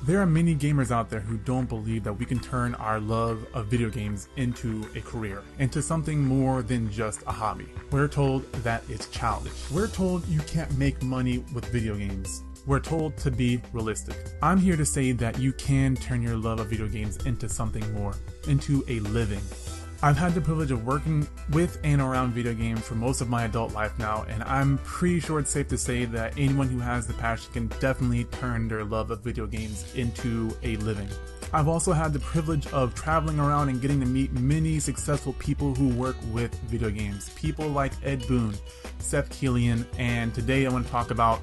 There are many gamers out there who don't believe that we can turn our love of video games into a career, into something more than just a hobby. We're told that it's childish. We're told you can't make money with video games. We're told to be realistic. I'm here to say that you can turn your love of video games into something more, into a living. I've had the privilege of working with and around video games for most of my adult life now, and I'm pretty sure it's safe to say that anyone who has the passion can definitely turn their love of video games into a living. I've also had the privilege of traveling around and getting to meet many successful people who work with video games. People like Ed Boon, Seth Killian, and today I want to talk about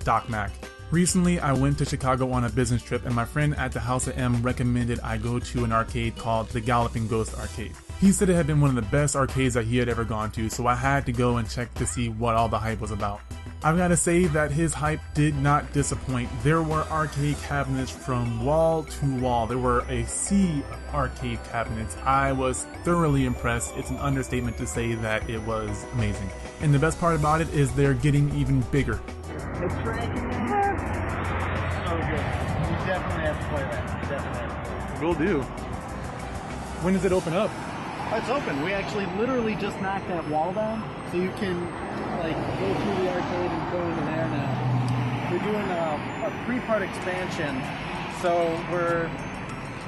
Doc Mack. Recently, I went to Chicago on a business trip, and my friend at the House of M recommended I go to an arcade called the Galloping Ghost Arcade. He said it had been one of the best arcades that he had ever gone to, so I had to go and check to see what all the hype was about. I've got to say that his hype did not disappoint. There were arcade cabinets from wall to wall. There were a sea of arcade cabinets. I was thoroughly impressed. It's an understatement to say that it was amazing. And the best part about it is they're getting even bigger. It's tracking in there. So good. You definitely have to play that. You definitely have to play that. Will do. When does it open up? Oh, it's open. We actually literally just knocked that wall down, so you can like go through the arcade and go into there now. We're doing a three-part expansion. So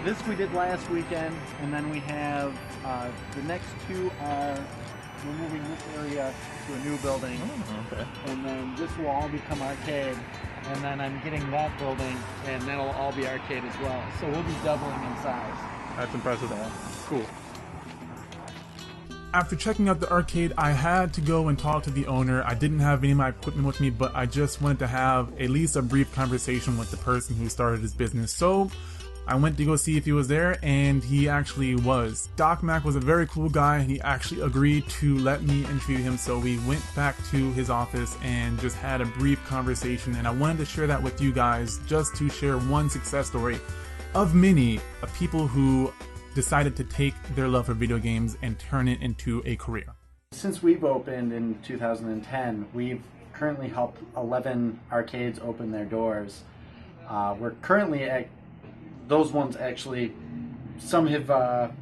this we did last weekend, and then we have the next two are we're moving this area to a new building. Oh, okay. And then this will all become arcade, and then I'm getting that building, and that'll all be arcade as well. So we'll be doubling in size. That's impressive. Cool. After checking out the arcade, I had to go and talk to the owner. I didn't have any of my equipment with me, but I just wanted to have at least a brief conversation with the person who started his business. So I went to go see if he was there, and he actually was. Doc Mack was a very cool guy, and he actually agreed to let me interview him. So we went back to his office and just had a brief conversation, and I wanted to share that with you guys just to share one success story of many of people who decided to take their love for video games and turn it into a career. Since we've opened in 2010, we've currently helped 11 arcades open their doors. We're currently at those ones actually, some have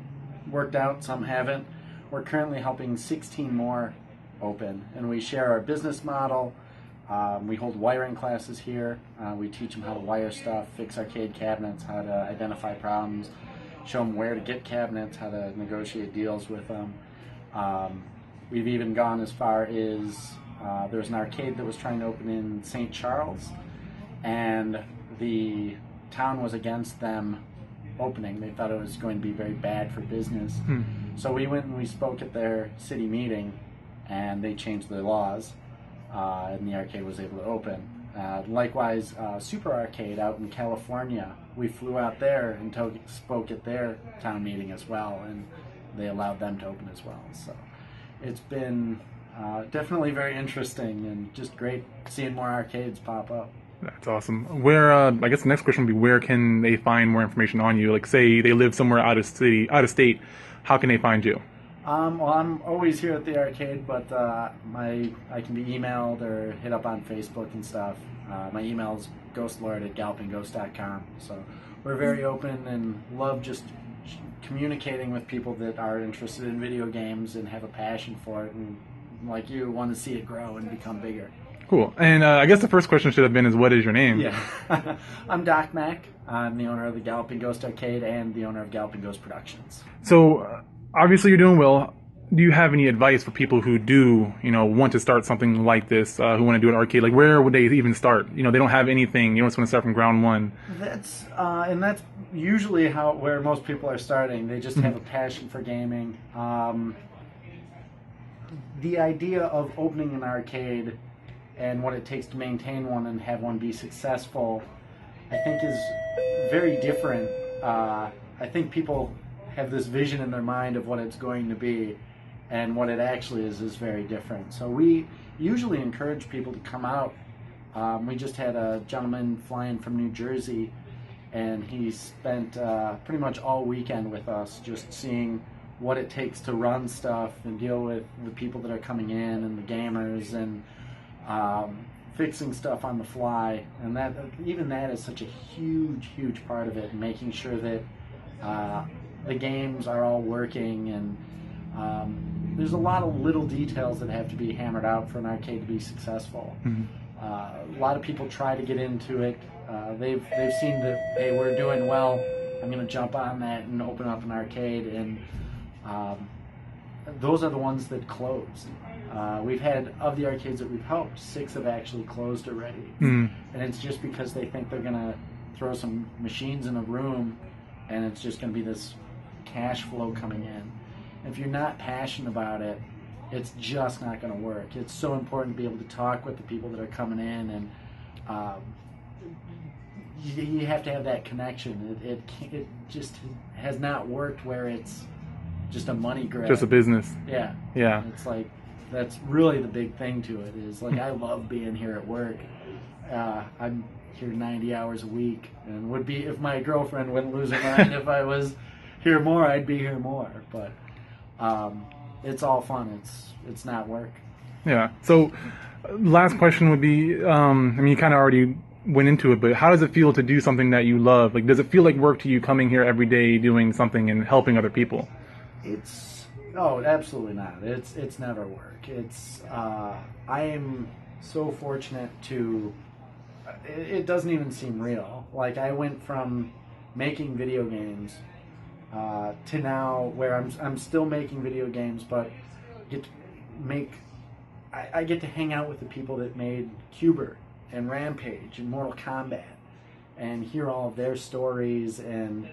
worked out, some haven't. We're currently helping 16 more open, and we share our business model. We hold wiring classes here. We teach them how to wire stuff, fix arcade cabinets, how to identify problems, show them where to get cabinets, how to negotiate deals with them. We've even gone as far as there's an arcade that was trying to open in St. Charles, and the town was against them opening. They thought it was going to be very bad for business. So we went and we spoke at their city meeting, and they changed their laws, and the arcade was able to open. Likewise, Super Arcade out in California, we flew out there and spoke at their town meeting as well, and they allowed them to open as well. So it's been definitely very interesting and just great seeing more arcades pop up. That's awesome. Where, I guess the next question would be, where can they find more information on you? Like, say they live somewhere out of state, how can they find you? Well, I'm always here at the arcade, but I can be emailed or hit up on Facebook and stuff. My email is ghostlord@gallopingghost.com. So we're very open and love just communicating with people that are interested in video games and have a passion for it, and like you, want to see it grow and become bigger. Cool. And I guess the first question should have been is, what is your name? Yeah. I'm Doc Mack. I'm the owner of the Galloping Ghost Arcade and the owner of Galloping Ghost Productions. So obviously you're doing well. Do you have any advice for people who do, want to start something like this, who want to do an arcade? Like, where would they even start? They don't have anything. You just want to start from ground one. That's usually where most people are starting. They just have a passion for gaming. The idea of opening an arcade and what it takes to maintain one and have one be successful, I think is very different. I think people have this vision in their mind of what it's going to be, and what it actually is very different. So we usually encourage people to come out. We just had a gentleman flying from New Jersey, and he spent pretty much all weekend with us just seeing what it takes to run stuff and deal with the people that are coming in and the gamers, and fixing stuff on the fly, and that even that is such a huge part of it, and making sure that the games are all working, and there's a lot of little details that have to be hammered out for an arcade to be successful. A lot of people try to get into it. They've seen that, hey, we're doing well, I'm going to jump on that and open up an arcade, and those are the ones that close. We've had, of the arcades that we've helped, 6 have actually closed already. And it's just because they think they're going to throw some machines in a room and it's just going to be this cash flow coming in. If you're not passionate about it, it's just not going to work. It's so important to be able to talk with the people that are coming in, and you have to have that connection. It just has not worked where it's just a money grab. Just a business. Yeah. Yeah. It's like, that's really the big thing to it, is like, I love being here at work. I'm here 90 hours a week, and would be, if my girlfriend wouldn't lose her mind if I was here more, I'd be here more. But it's all fun. It's not work. Yeah. So last question would be, I mean, you kind of already went into it, but how does it feel to do something that you love? Like, does it feel like work to you coming here every day, doing something and helping other people? Oh, absolutely not. It's never work. I am so fortunate to, it doesn't even seem real. Like, I went from making video games to now where I'm still making video games, but I get to hang out with the people that made Qbert and Rampage and Mortal Kombat, and hear all of their stories. And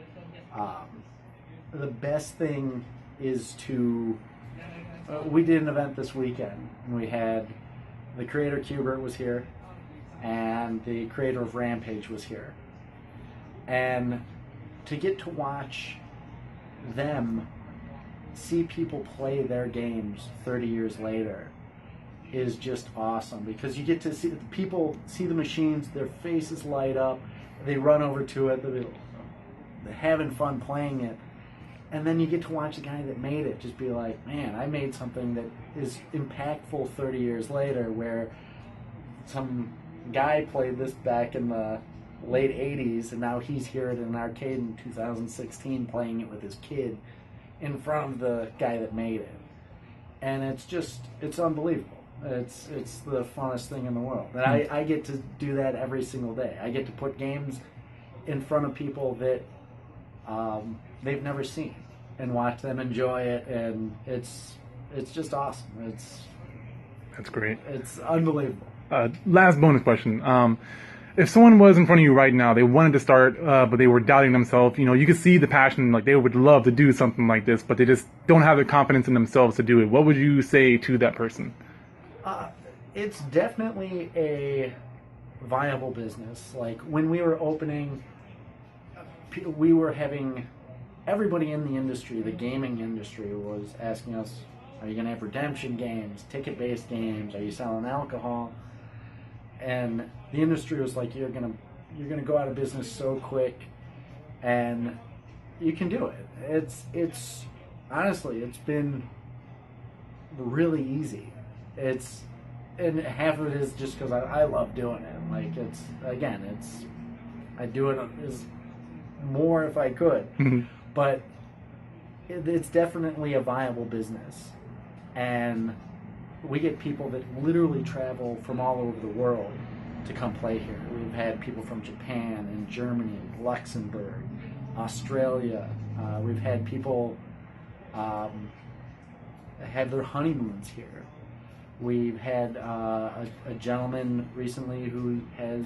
the best thing is to, we did an event this weekend, and we had the creator Qbert was here, and the creator of Rampage was here, and to get to watch them see people play their games 30 years later is just awesome, because you get to see the people see the machines, their faces light up, they run over to it, they're having fun playing it, and then you get to watch the guy that made it just be like, man, I made something that is impactful 30 years later, where some guy played this back in the late 80s, and now he's here at an arcade in 2016 playing it with his kid in front of the guy that made it. And it's unbelievable. It's the funnest thing in the world. And I get to do that every single day. I get to put games in front of people that they've never seen and watch them enjoy it, and it's just awesome. That's great. It's unbelievable. Last bonus question. If someone was in front of you right now, they wanted to start, but they were doubting themselves, you could see the passion, like they would love to do something like this, but they just don't have the confidence in themselves to do it. What would you say to that person? It's definitely a viable business. Like, when we were opening, we were having everybody in the industry, the gaming industry, was asking us, are you going to have redemption games, ticket-based games, are you selling alcohol? And the industry was like, you're gonna go out of business so quick, and you can do it. It's honestly, it's been really easy. And half of it is just because I love doing it. Like, I do it as more if I could, but it's definitely a viable business, and we get people that literally travel from all over the world to come play here. We've had people from Japan and Germany, Luxembourg, Australia. We've had people have their honeymoons here. We've had a gentleman recently who has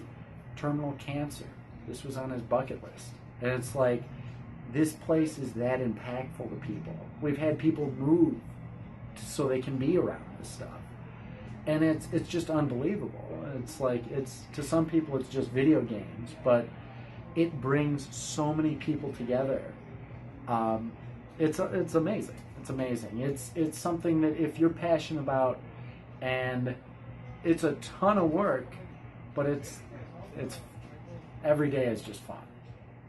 terminal cancer. This was on his bucket list. And it's like, this place is that impactful to people. We've had people move so they can be around this stuff, and it's just unbelievable. It's like, to some people it's just video games, but it brings so many people together. It's amazing. It's amazing. It's something that if you're passionate about, and it's a ton of work, but it's every day is just fun.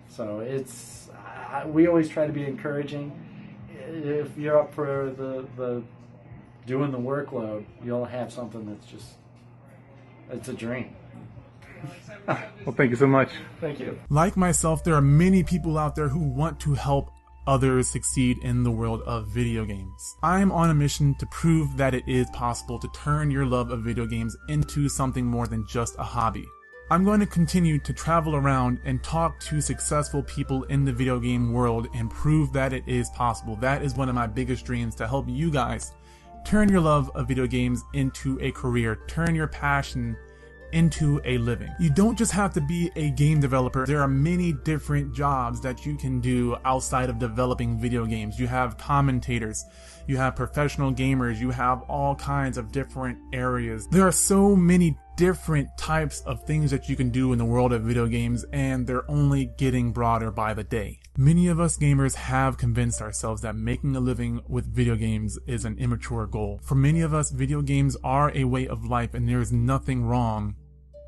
So we always try to be encouraging. If you're up for the doing the workload, you'll have something that's just It's a dream. Well, thank you so much. Thank you. Like myself, there are many people out there who want to help others succeed in the world of video games. I am on a mission to prove that it is possible to turn your love of video games into something more than just a hobby. I'm going to continue to travel around and talk to successful people in the video game world and prove that it is possible. That is one of my biggest dreams, to help you guys turn your love of video games into a career, turn your passion into a living. You don't just have to be a game developer. There are many different jobs that you can do outside of developing video games. You have commentators, you have professional gamers, you have all kinds of different areas. There are so many different types of things that you can do in the world of video games, and they're only getting broader by the day. Many of us gamers have convinced ourselves that making a living with video games is an immature goal. For many of us, video games are a way of life, and there is nothing wrong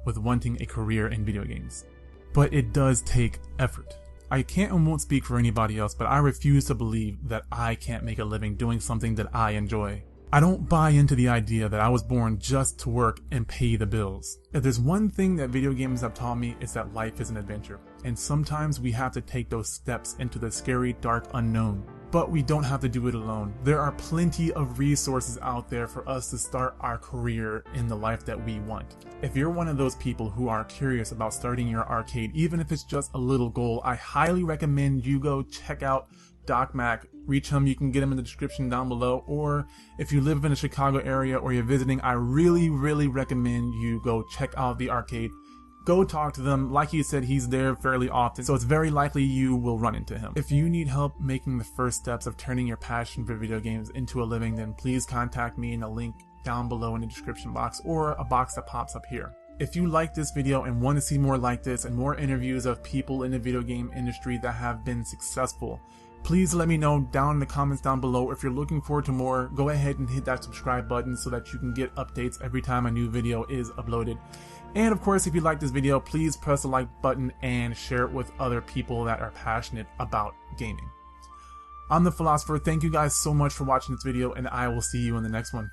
with wanting a career in video games. But it does take effort. I can't and won't speak for anybody else, but I refuse to believe that I can't make a living doing something that I enjoy. I don't buy into the idea that I was born just to work and pay the bills. If there's one thing that video games have taught me, it's that life is an adventure, and sometimes we have to take those steps into the scary, dark unknown. But we don't have to do it alone. There are plenty of resources out there for us to start our career in the life that we want. If you're one of those people who are curious about starting your arcade, even if it's just a little goal, I highly recommend you go check out Doc Mac. Reach him, you can get him in the description down below, or if you live in the Chicago area or you're visiting, I really recommend you go check out the arcade. Go talk to them. Like he said, he's there fairly often, so it's very likely you will run into him. If you need help making the first steps of turning your passion for video games into a living, then please contact me in a link down below in the description box, or a box that pops up here. If you like this video and want to see more like this and more interviews of people in the video game industry that have been successful, please let me know down in the comments down below. If you're looking forward to more, go ahead and hit that subscribe button so that you can get updates every time a new video is uploaded. And of course, if you like this video, please press the like button and share it with other people that are passionate about gaming. I'm the Philosopher. Thank you guys so much for watching this video, and I will see you in the next one.